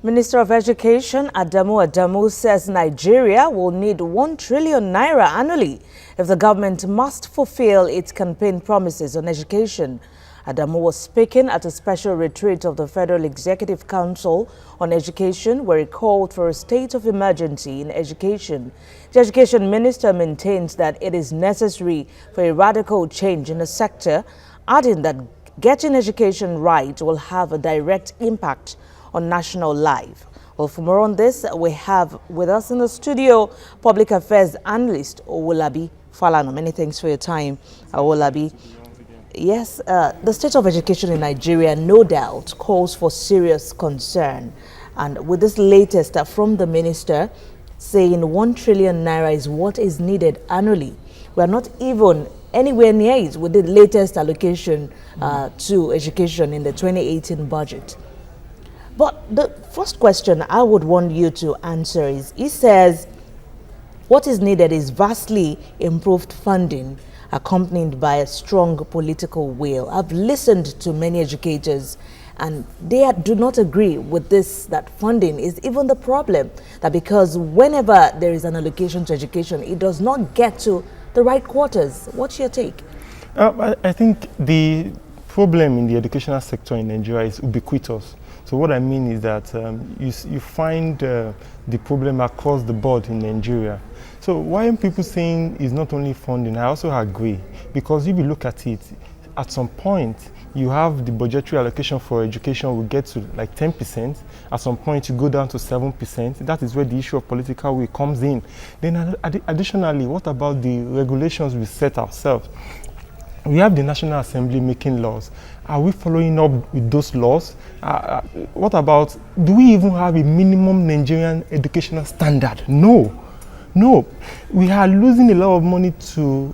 Minister of Education Adamu says Nigeria will need 1 trillion naira annually if the government must fulfill its campaign promises on education. Adamu was speaking at a special retreat of the Federal Executive Council on Education, where he called for a state of emergency in education. The Education Minister maintains that it is necessary for a radical change in the sector, adding that getting education right will have a direct impact on national life. Well, for more on this, we have with us in the studio Public Affairs Analyst Owolabi Falana. Many thanks for your time, Owolabi. Yes, the state of education in Nigeria, no doubt, calls for serious concern. And with this latest from the minister saying 1 trillion naira is what is needed annually, we are not even anywhere near it with the latest allocation to education in the 2018 budget. But the first question I would want you to answer is, he says what is needed is vastly improved funding accompanied by a strong political will. I've listened to many educators and they do not agree with this, that funding is even the problem. That because whenever there is an allocation to education, it does not get to the right quarters. What's your take? I think the problem in the educational sector in Nigeria is ubiquitous. So what I mean is that you find the problem across the board in Nigeria. So why am people saying it's not only funding? I also agree, because if you look at it, at some point you have the budgetary allocation for education will get to like 10%. At some point you go down to 7%. That is where the issue of political will comes in. Then additionally, what about the regulations we set ourselves? We have the National Assembly making laws. Are we following up with those laws? What about, do we even have a minimum Nigerian educational standard? No. We are losing a lot of money to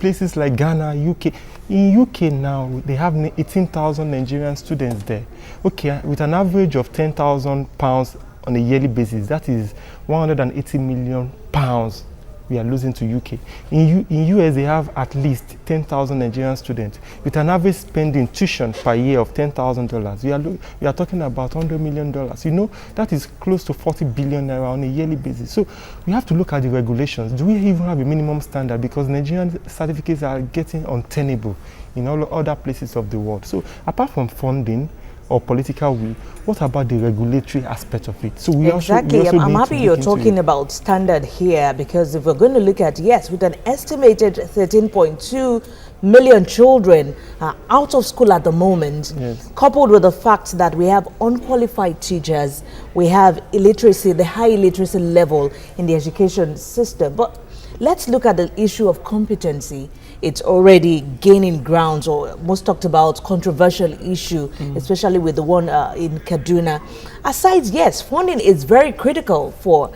places like Ghana, UK. In UK now, they have 18,000 Nigerian students there. Okay, with an average of £10,000 on a yearly basis, that is 180 million pounds. We are losing to UK. In US, they have at least 10,000 Nigerian students with an average spending tuition per year of $10,000. We are talking about $100 million. You know, that is close to 40 billion naira on a yearly basis. So we have to look at the regulations. Do we even have a minimum standard? Because Nigerian certificates are getting untenable in all other places of the world. So apart from funding or political will, what about the regulatory aspect of it? So we exactly. Also I'm happy you're talking about standard here, because if we're going to look at, yes, with an estimated 13.2 million children out of school at the moment, yes, coupled with the fact that we have unqualified teachers, we have illiteracy, the high illiteracy level in the education system. But let's look at the issue of competency. It's already gaining grounds, or most talked about controversial issue, especially with the one in Kaduna. Aside, yes, funding is very critical for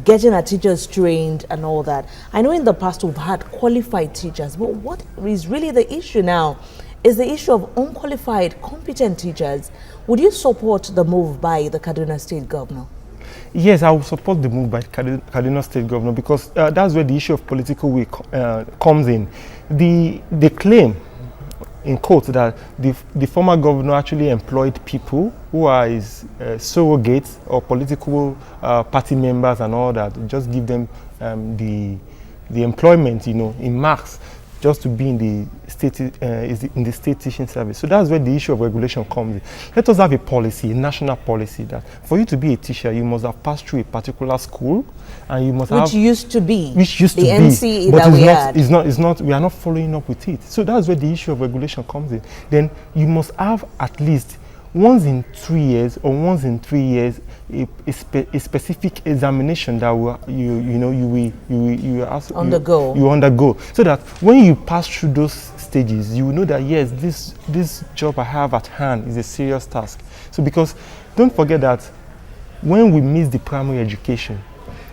getting our teachers trained and all that. I know in the past we've had qualified teachers, but what is really the issue now is the issue of unqualified, competent teachers. Would you support the move by the Kaduna State Governor? Yes, I will support the move by Kaduna State Governor, because that's where the issue of political will comes in. They claim, in quotes, that the former governor actually employed people who are his surrogates or political party members and all that, just give them the employment, you know, in marks, just to be in the state teaching service. So that's where the issue of regulation comes in. Let us have a policy, a national policy, that for you to be a teacher, you must have passed through a particular school, and you must which used to be the NCE but that we had. It's not. We are not following up with it. So that's where the issue of regulation comes in. Then you must have at least once in 3 years or once in 3 years a specific examination that you undergo, so that when you pass through those stages, you know that yes, this job I have at hand is a serious task. So because don't forget that when we miss the primary education,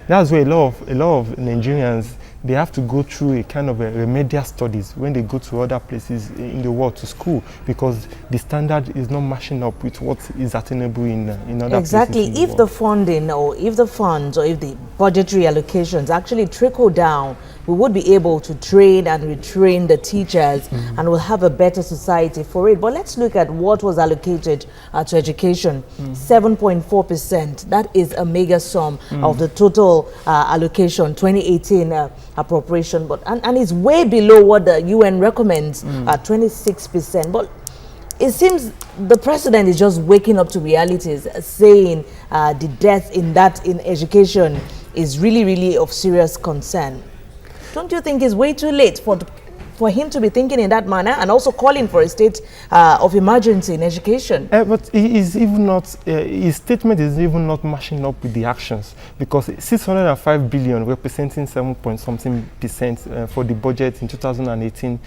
that's where a lot of Nigerians, they have to go through a kind of a remedial studies when they go to other places in the world to school, because the standard is not matching up with what is attainable in other exactly. places. If the funding, or if the funds, or if the budgetary allocations actually trickle down we would be able to train and retrain the teachers, and we'll have a better society for it. But let's look at what was allocated to education. 7.4%. That is a mega sum of the total allocation 2018 appropriation, but and it's way below what the UN recommends, 26%. But it seems the president is just waking up to realities, saying the death in education is really of serious concern. Don't you think it's way too late for him to be thinking in that manner, and also calling for a state of emergency in education? But he is even not, his statement is even not matching up with the actions, because 605 billion, representing 7.something% for the budget in 2018,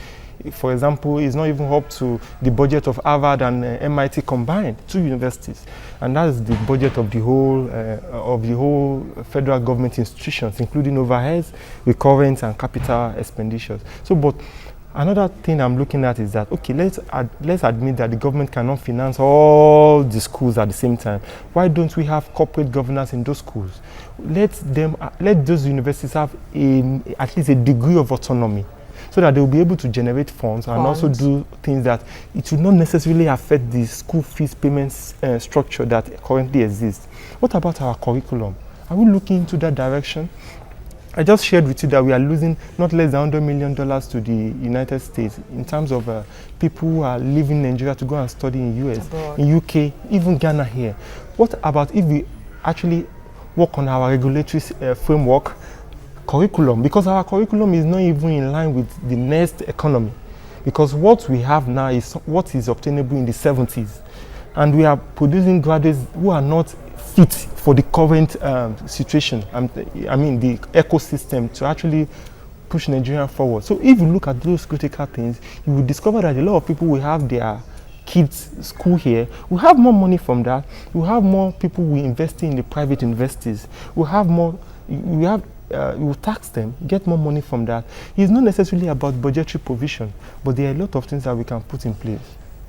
for example, is not even up to the budget of Harvard and MIT combined, 2 universities, and that is the budget of the whole federal government institutions, including overheads, recurrent and capital expenditures. So, but another thing I'm looking at is that, okay, let's admit that the government cannot finance all the schools at the same time. Why don't we have corporate governance in those schools? Let those universities have at least a degree of autonomy, so that they will be able to generate funds and also do things that it will not necessarily affect the school fees payments structure that currently exists. What about our curriculum? Are we looking into that direction? I just shared with you that we are losing not less than $100 million to the United States in terms of people who are leaving Nigeria to go and study in US, abroad, in UK, even Ghana here. What about if we actually work on our regulatory framework, curriculum, because our curriculum is not even in line with the next economy, because what we have now is what is obtainable in the 70s, and we are producing graduates who are not fit for the current situation, I mean the ecosystem, to actually push Nigeria forward. So if you look at those critical things, you will discover that a lot of people will have their kids school here. We have more money from that. We have more people who invest in the private investors. We have more, we will tax them, get more money from that. It's not necessarily about budgetary provision, but there are a lot of things that we can put in place.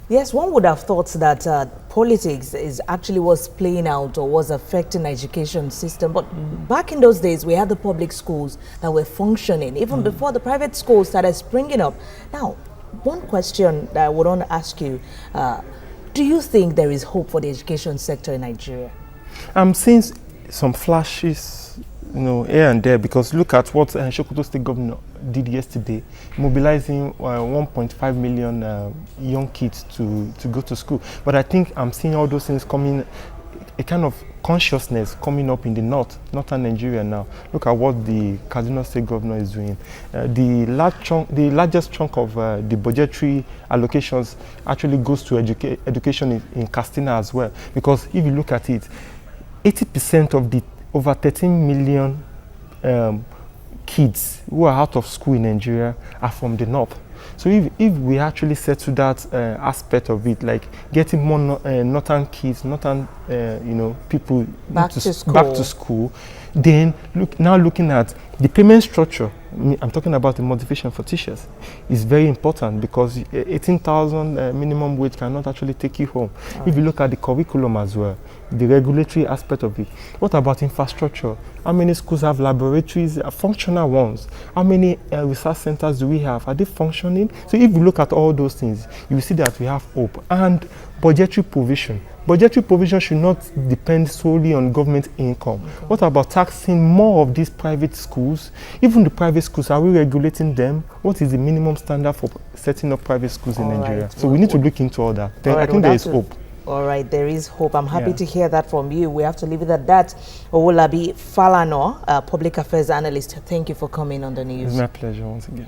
Yes, one would have thought that politics is actually was playing out or was affecting the education system. But back in those days, we had the public schools that were functioning, even before the private schools started springing up. Now, one question that I would want to ask you, do you think there is hope for the education sector in Nigeria? I'm seeing some flashes, here and there, because look at what Sokoto State Governor did yesterday, mobilizing 1.5 million young kids to go to school. But I think I'm seeing all those things coming, a kind of consciousness coming up in the northern Nigeria now. Look at what the Kaduna State Governor is doing. The largest chunk of the budgetary allocations actually goes to education in Katsina as well, because if you look at it, 80% of the over 13 million kids who are out of school in Nigeria are from the north. So if we actually settle that aspect of it, like getting more northern kids, northern people back to school, then looking at the payment structure. I'm talking about the motivation for teachers is very important, because 18,000 minimum wage cannot actually take you home. If you look at the curriculum as well, the regulatory aspect of it. What about infrastructure? How many schools have laboratories, functional ones? How many research centers do we have? Are they functioning? So if you look at all those things, you will see that we have hope. And budgetary provision. Budgetary provision should not depend solely on government income. What about taxing more of these private schools? Even the private schools, are we regulating them? What is the minimum standard for setting up private schools in Nigeria? So we need to look into all that. Then I think there is hope. All right, there is hope. I'm happy to hear that from you. We have to leave it at that. Owolabi Falana, public affairs analyst, thank you for coming on the news. It's my pleasure once again.